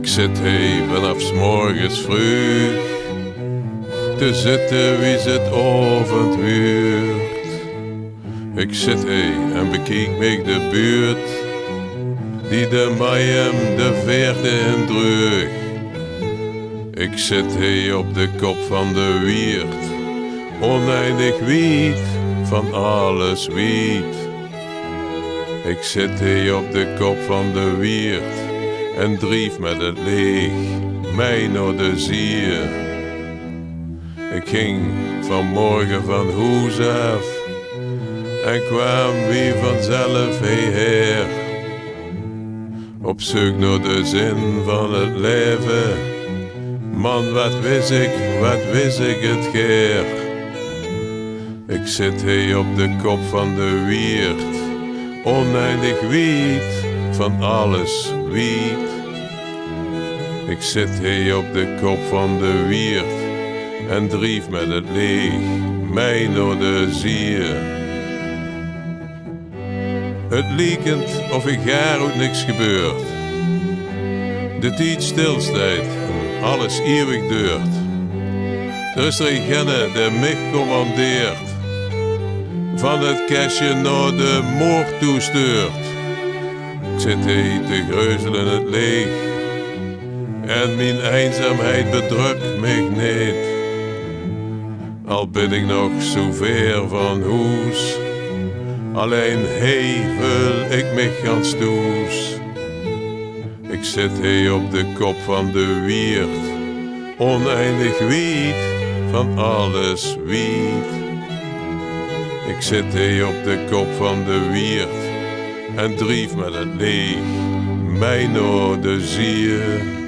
Ik zit hier vanaf 's morgens vroeg te zitten wie zit avondhuurt. Ik zit hier en bekijk mij de buurt die de Mayhem de veerte in droeg. Ik zit hier op de kop van de wierd, oneindig wiet van alles wiet. Ik zit hier op de kop van de wierd en drief met het leeg mij naar de zier. Ik ging vanmorgen van huis af en kwam wie vanzelf hierher. Op zoek naar de zin van het leven. Man, wat wist ik het geer. Ik zit hier op de kop van de wierd, oneindig wiet van alles wiet. Ik zit hier op de kop van de wierd en drief met het leeg mij naar de zier. Het liekend of ik gaar uit niks gebeurt. De tijd stilstaat en alles eeuwig duurt. Er is er eengene die mij commandeert, van het kastje naar de moord toestuurt. Ik zit hier te greuzelen het leeg en mijn eenzaamheid bedrukt mij niet. Al ben ik nog zo ver van huis, alleen wil ik mij gaan stoes. Ik zit hier op de kop van de wierd, oneindig wiet van alles wiet. Ik zit hier op de kop van de wierd en drief met het leeg mij naar de zier.